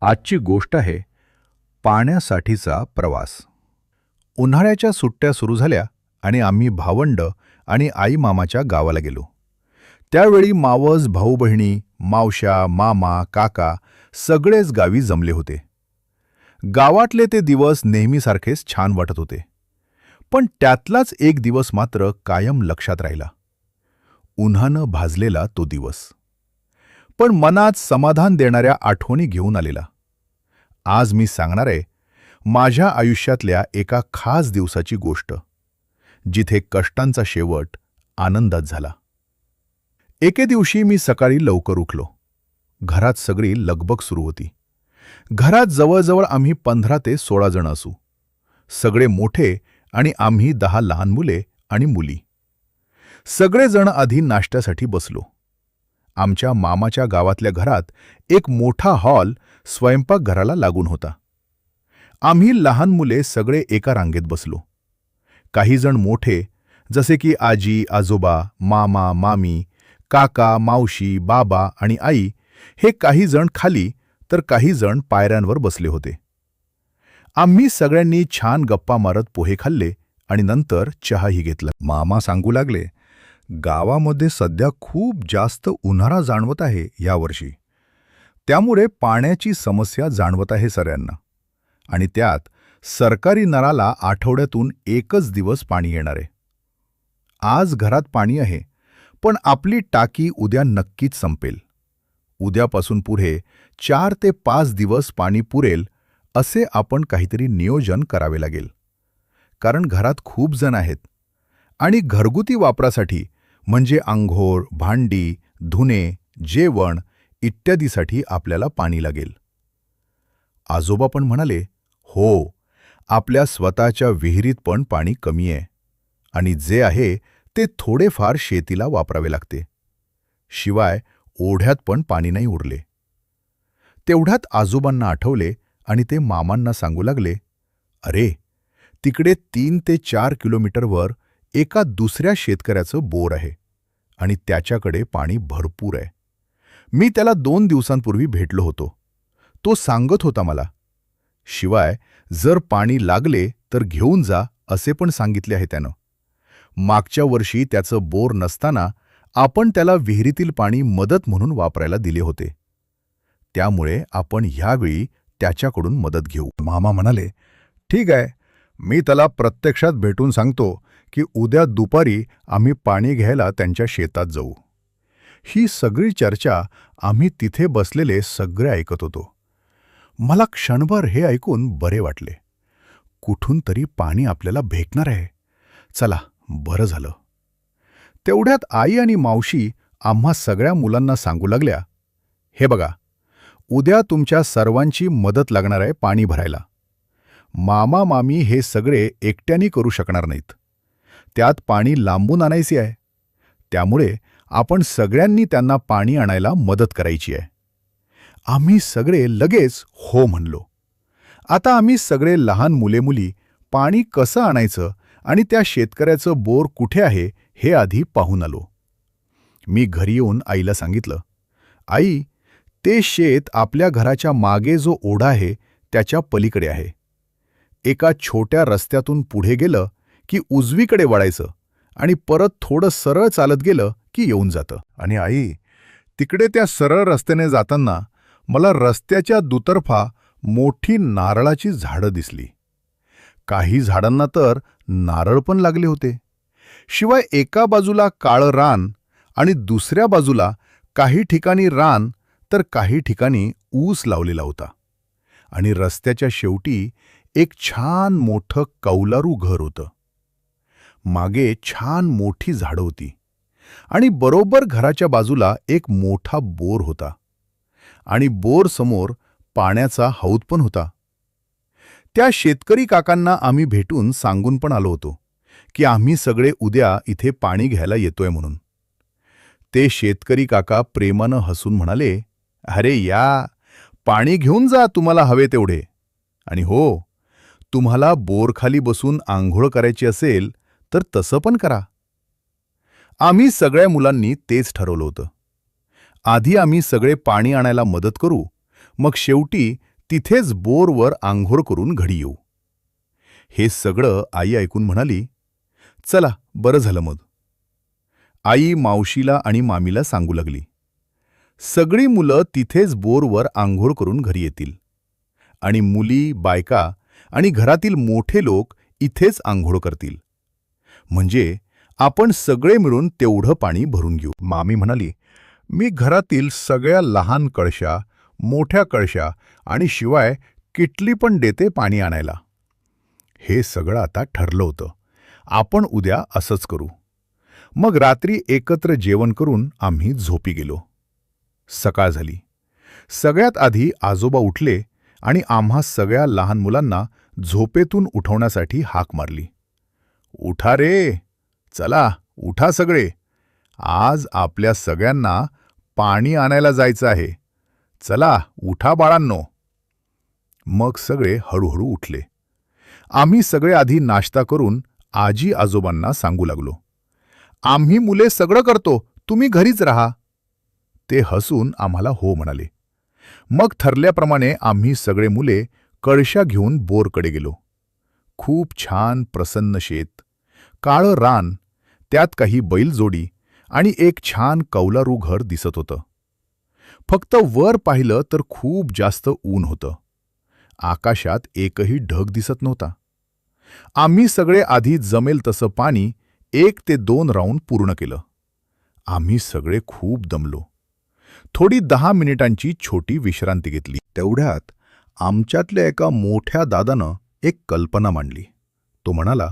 आजची गोष्ट आहे पाण्यासाठीचा प्रवास. उन्हाळ्याच्या सुट्ट्या सुरू झाल्या आणि आम्ही भावंड आणि आई मामाच्या गावाला गेलो. त्यावेळी मावस, भाऊ बहिणी, मावश्या, मामा, काका सगळेच गावी जमले होते. गावातले ते दिवस नेहमीसारखेच छान वाटत होते. पण त्यातलाच एक दिवस मात्र कायम लक्षात राहिला. उन्हानं भाजलेला तो दिवस, पण मनात समाधान देणाऱ्या आठवणी घेऊन आलेला. आज मी सांगणार आहे माझ्या आयुष्यातल्या एका खास दिवसाची गोष्ट, जिथे कष्टांचा शेवट आनंदात झाला. एके दिवशी मी सकाळी लवकर उठलो. घरात सगळी लगबग सुरू होती. घरात जवळजवळ आम्ही 15 ते 16 जण असू. सगळे मोठे आणि आम्ही 10 लहान मुले आणि मुली. सगळेजण आधी नाश्त्यासाठी बसलो. आमच्या मामाच्या गावातल्या घरात एक मोठा हॉल स्वयंपाकघराला लागून होता. आम्ही लहान मुले सगळे एका रांगेत बसलो. काही जण मोठे, जसे की आजी, आजोबा, मामा, मामी, काका, मावशी, बाबा आणि आई, हे काही जण खाली तर काही जण पायऱ्यांवर बसले होते. आम्ही सगळ्यांनी छान गप्पा मारत पोहे खाल्ले आणि नंतर चहाही घेतला. मामा सांगू लागले, गावामध्ये सध्या खूप जास्त उन्हाळा जाणवत आहे यावर्षी. त्यामुळे पाण्याची समस्या जाणवत आहे सगळ्यांना. आणि त्यात सरकारी नळाला आठवड्यातून एकच दिवस पाणी येणार आहे. आज घरात पाणी आहे, पण आपली टाकी उद्या नक्कीच संपेल. उद्यापासून पुढे 4 ते 5 दिवस पाणी पुरेल असे आपण काहीतरी नियोजन करावे लागेल. कारण घरात खूप जण आहेत आणि घरगुती वापरासाठी म्हणजे अंघोळ, भांडी, धुणे, जेवण इत्यादीसाठी आपल्याला पाणी लागेल. आजोबा पण म्हणाले, हो, आपल्या स्वतःच्या विहिरीत पण पाणी कमी आहे आणि जे आहे ते थोडेफार शेतीला वापरावे लागते. शिवाय ओढ्यात पण पाणी नाही उरले. तेवढ्यात आजोबांना आठवले आणि ते मामांना सांगू लागले, अरे, तिकडे 3 ते 4 किलोमीटरवर एका दुसऱ्या शेतकऱ्याचं बोर आहे आणि त्याच्याकडे पाणी भरपूर आहे. मी त्याला 2 दिवसांपूर्वी भेटलो होतो. तो सांगत होता मला. शिवाय जर पाणी लागले तर घेऊन जा असे पण सांगितले आहे त्यानं. मागच्या वर्षी त्याचं बोर नसताना आपण त्याला विहिरीतील पाणी मदत म्हणून वापरायला दिले होते. त्यामुळे आपण ह्यावेळी त्याच्याकडून मदत घेऊ. मामा म्हणाले, ठीक आहे, मी त्याला प्रत्यक्षात भेटून सांगतो की उद्या दुपारी आम्ही पाणी घ्यायला त्यांच्या शेतात जाऊ. ही सगळी चर्चा आम्ही तिथे बसलेले सगळे ऐकत होतो. मला क्षणभर हे ऐकून बरे वाटले. कुठून तरी पाणी आपल्याला भेटणार आहे. चला, बरं झालं. तेवढ्यात आई आणि मावशी आम्हा सगळ्या मुलांना सांगू लागल्या, हे बघा, उद्या तुमच्या सर्वांची मदत लागणार आहे पाणी भरायला. मामा मामी हे सगळे एकट्याने करू शकणार नाहीत. त्यात पाणी लांबून आणायचे आहे. त्यामुळे आपण सगळ्यांनी त्यांना पाणी आणायला मदत करायची आहे. आम्ही सगळे लगेच हो म्हणलो. आता आम्ही सगळे लहान मुले-मुली पाणी कसं आणायचं आणि त्या शेतकऱ्याचं बोर कुठे आहे हे आधी पाहून आलो. मी घरी येऊन आईला सांगितलं, आई, ते शेत आपल्या घराच्या मागे जो ओढा आहे त्याच्या पलीकडे आहे. एका छोट्या रस्त्यातून पुढे गेलं की उजवीकडे वळायचं आणि परत थोडं सरळ चालत गेलं की येऊन जातं. आणि आई, तिकडे त्या सरळ रस्त्याने जाताना मला रस्त्याच्या दुतर्फा मोठी नारळाची झाडं दिसली. काही झाडांना तर नारळ पण लागले होते. शिवाय एका बाजूला काळं रान आणि दुसऱ्या बाजूला काही ठिकाणी रान तर काही ठिकाणी ऊस लावलेला होता. आणि रस्त्याच्या शेवटी एक छान मोठं कौलारू घर होतं. मागे छान मोठी झाडं होती आणि बरोबर घराच्या बाजूला एक मोठा बोर होता आणि बोर समोर पाण्याचा हौद पण होता. त्या शेतकरी काकांना आम्ही भेटून सांगून पण आलो होतो की आम्ही सगळे उद्या इथे पाणी घ्यायला येतोय म्हणून. ते शेतकरी काका प्रेमानं हसून म्हणाले, अरे या, पाणी घेऊन जा तुम्हाला हवे तेवढे. आणि हो, तुम्हाला बोरखाली बसून आंघोळ करायची असेल तर तसं पण करा. आम्ही सगळ्या मुलांनी तेच ठरवलं होतं. आधी आम्ही सगळे पाणी आणायला मदत करू, मग शेवटी तिथेच बोरवर आंघोळ करून घरी येऊ. हे सगळं आई ऐकून म्हणाली, चला बरं झालं मग. आई मावशीला आणि मामीला सांगू लागली, सगळी मुलं तिथेच बोरवर आंघोळ करून घरी येतील आणि मुली, बायका आणि घरातील मोठे लोक इथेच आंघोळ करतील. म्हणजे आपण सगळे मिळून तेवढं पाणी भरून घेऊ. मामी म्हणाली, मी घरातील सगळ्या लहान कळशा, मोठ्या कळशा आणि शिवाय किटली पण देते पाणी आणायला. हे सगळं आता ठरलं होतं. आपण उद्या असंच करू. मग रात्री एकत्र जेवण करून आम्ही झोपी गेलो. सकाळ झाली. सगळ्यात आधी आजोबा उठले आणि आम्हा सगळ्या लहान मुलांना झोपेतून उठवण्यासाठी हाक मारली. उठा रे, चला उठा सगळे, आज आपल्या सगळ्यांना पाणी आणायला जायचं आहे. चला उठा बाळांनो. मग सगळे हळूहळू उठले. आम्ही सगळे आधी नाश्ता करून आजी आजोबांना सांगू लागलो, आम्ही मुले सगळं करतो, तुम्ही घरीच राहा. ते हसून आम्हाला हो म्हणाले. मग ठरल्याप्रमाणे आम्ही सगळे मुले कळशा घेऊन बोरकडे गेलो. खूप छान प्रसन्न शेत, काळं रान, त्यात काही बैलजोडी आणि एक छान कौलारू घर दिसत होतं. फक्त वर पाहिलं तर खूप जास्त ऊन होतं. आकाशात एकही ढग दिसत नव्हता. आम्ही सगळे आधी जमेल तसं पाणी 1 ते 2 राऊंड पूर्ण केलं. आम्ही सगळे खूप दमलो. थोडी 10 मिनिटांची छोटी विश्रांती घेतली. तेवढ्यात आमच्यातल्या एका मोठ्या दादानं एक कल्पना मांडली. तो म्हणाला,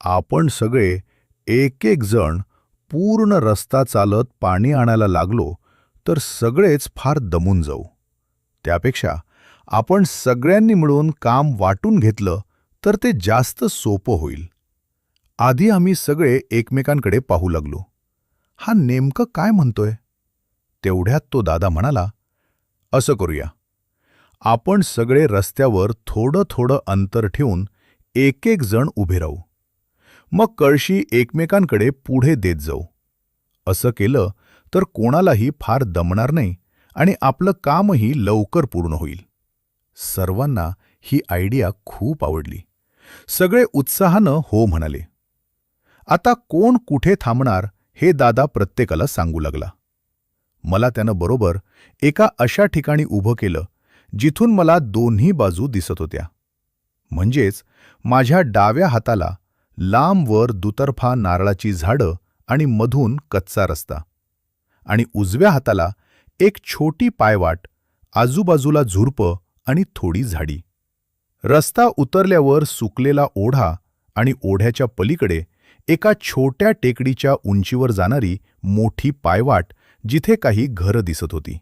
आपण सगळे एक एक जण पूर्ण रस्ता चालत पाणी आणायला लागलो तर सगळेच फार दमून जाऊ. त्यापेक्षा आपण सगळ्यांनी मिळून काम वाटून घेतलं तर ते जास्त सोपं होईल. आधी आम्ही सगळे एकमेकांकडे पाहू लागलो. हा नेमकं काय म्हणतोय? तेवढ्यात तो दादा म्हणाला, असं करूया, आपण सगळे रस्त्यावर थोडं थोडं अंतर ठेवून एक एक जण उभे राहू. मग कळशी एकमेकांकडे पुढे देत जाऊ. असं केलं तर कोणालाही फार दमणार नाही आणि आपलं कामही लवकर पूर्ण होईल. सर्वांना ही आयडिया खूप आवडली. सगळे उत्साहानं हो म्हणाले. आता कोण कुठे थांबणार हे दादा प्रत्येकाला सांगू लागला. मला त्यानं बरोबर एका अशा ठिकाणी उभं केलं जिथून मला दोन्ही बाजू दिसत होत्या. म्हणजेच माझ्या डाव्या हाताला लांबवर दुतर्फा नारळाची झाडं आणि मधून कच्चा रस्ता, आणि उजव्या हाताला एक छोटी पायवाट, आजूबाजूला झुडपं आणि थोडी झाडी. रस्ता उतरल्यावर सुकलेला ओढा आणि ओढ्याच्या पलीकडे एका छोट्या टेकडीच्या उंचीवर जाणारी मोठी पायवाट जिथे काही घरं दिसत होती.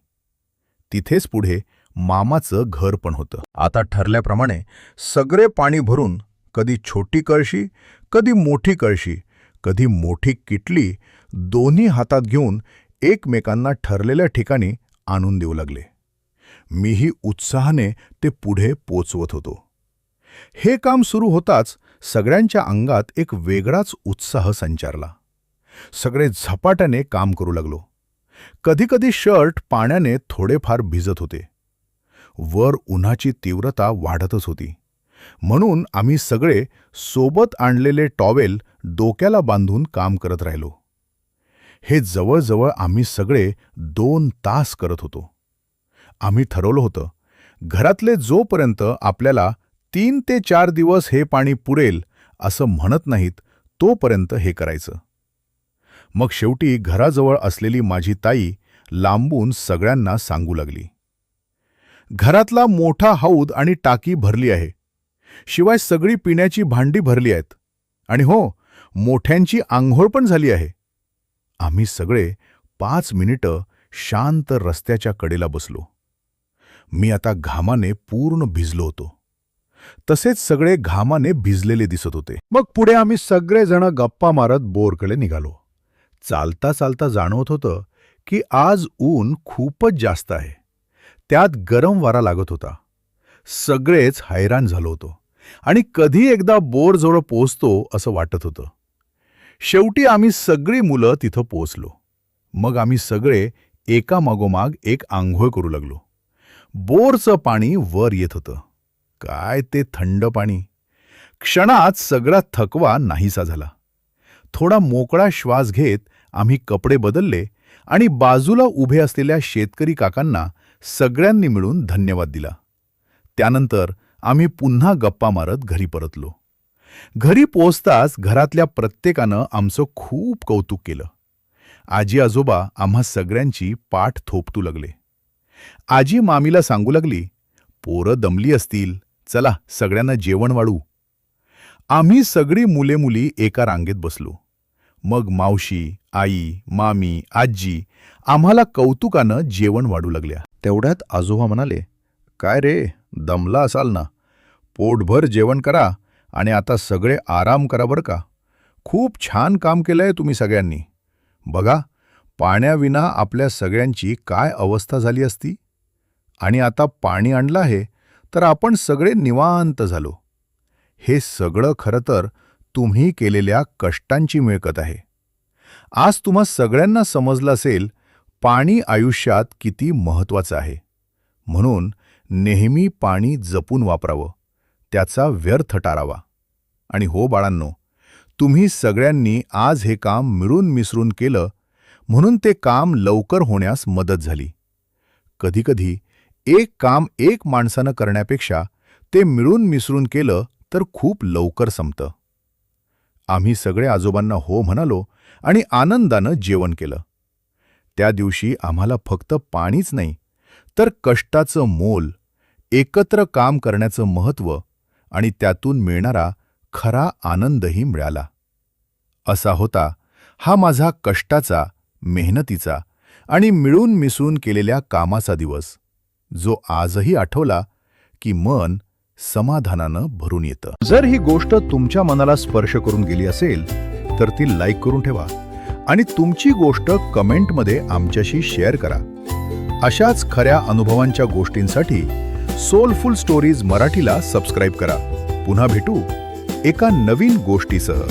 तिथेच पुढे मामाचं घर पण होतं. आता ठरल्याप्रमाणे सगळे पाणी भरून कधी छोटी कळशी, कधी मोठी कळशी, कधी मोठी किटली दोन्ही हातात घेऊन एकमेकांना ठरलेल्या ठिकाणी आणून देऊ लागले. मीही उत्साहाने ते पुढे पोचवत होतो. हे काम सुरू होताच सगळ्यांच्या अंगात एक वेगळाच उत्साह संचारला. सगळे झपाट्याने काम करू लागलो. कधीकधी शर्ट पाण्याने थोडेफार भिजत होते. वर उन्हाची तीव्रता वाढतच होती. म्हणून आम्ही सगळे सोबत आणलेले टॉवेल डोक्याला बांधून काम करत राहिलो. हे जवळजवळ आम्ही सगळे 2 तास करत होतो. आम्ही ठरवलं होतं, घरातले जोपर्यंत आपल्याला 3 ते 4 दिवस हे पाणी पुरेल असं म्हणत नाहीत तोपर्यंत हे करायचं. मग शेवटी घराजवळ असलेली माझी ताई लांबून सगळ्यांना सांगू लागली, घरातला मोठा हौद आणि टाकी भरली आहे. शिवाय सगळी पिण्याची भांडी भरली आहेत. आणि हो, मोठ्यांची आंघोळ पण झाली आहे. आम्ही सगळे 5 मिनिटं शांत रस्त्याच्या कडेला बसलो. मी आता घामाने पूर्ण भिजलो होतो. तसेच सगळे घामाने भिजलेले दिसत होते. मग पुढे आम्ही सगळेजण गप्पा मारत बोरकडे निघालो. चालता चालता जाणवत होतं की आज ऊन खूपच जास्त आहे. त्यात गरम वारा लागत होता. सगळेच हैराण झालो होतो आणि कधी एकदा बोरजवळ पोचतो असं वाटत होतं. शेवटी आम्ही सगळी मुलं तिथं पोचलो. मग आम्ही सगळे एकामागोमाग एक आंघोळ करू लागलो. बोरचं पाणी वर येत होतं. काय ते थंड पाणी! क्षणात सगळा थकवा नाहीसा झाला. थोडा मोकळा श्वास घेत आम्ही कपडे बदलले आणि बाजूला उभे असलेल्या शेतकरी काकांना सगळ्यांनी मिळून धन्यवाद दिला. त्यानंतर आम्ही पुन्हा गप्पा मारत घरी परतलो. घरी पोहोचताच घरातल्या प्रत्येकानं आमचं खूप कौतुक केलं. आजी आजोबा आम्हा सगळ्यांची पाठ थोपटू लागले. आजी मामीला सांगू लागली, पोरं दमली असतील, चला सगळ्यांना जेवण वाढू. आम्ही सगळी मुले मुली एका रांगेत बसलो. मग मावशी, आई, मामी, आजी आम्हाला कौतुकानं जेवण वाढू लागल्या. तेवढ्यात आजोबा म्हणाले, काय रे, दमला असाल ना, पोटभर जेवण करा आणि आता सगळे आराम करा बरं का. खूप छान काम केलंय तुम्ही सगळ्यांनी. बघा, पाण्याविना आपल्या सगळ्यांची काय अवस्था झाली असती. आणि आता पाणी आणलं आहे तर आपण सगळे निवांत झालो. हे सगळं खरं तर तुम्ही केलेल्या कष्टांची मिळकत आहे. आज तुम्हा सगळ्यांना समजलं असेल पाणी आयुष्यात किती महत्त्वाचं आहे. म्हणून नेहमी पाणी जपून वापरावं, त्याचा व्यर्थ टाळावा. आणि हो बाळांनो, तुम्ही सगळ्यांनी आज हे काम मिळून मिसळून केलं म्हणून ते काम लवकर होण्यास मदत झाली. कधीकधी एक काम एक माणसानं करण्यापेक्षा ते मिळून मिसळून केलं तर खूप लवकर संपतं. आम्ही सगळे आजोबांना हो म्हणालो आणि आनंदानं जेवण केलं. त्या दिवशी आम्हाला फक्त पाणीच नाही तर कष्टाचं मोल, एकत्र काम करण्याचं महत्त्व आणि त्यातून मिळणारा खरा आनंदही मिळाला. असा होता हा माझा कष्टाचा, मेहनतीचा आणि मिळून मिसळून केलेल्या कामाचा दिवस, जो आजही आठवला की मन समाधानानं भरून येतं. जर ही गोष्ट तुमच्या मनाला स्पर्श करून गेली असेल तर ती लाईक करून ठेवा आणि तुमची गोष्ट कमेंटमध्ये आमच्याशी शेअर करा. अशाच खऱ्या अनुभवांच्या गोष्टींसाठी सोलफुल स्टोरीज मराठीला सबस्क्राईब करा. पुन्हा भेटू एका नवीन गोष्टीसह.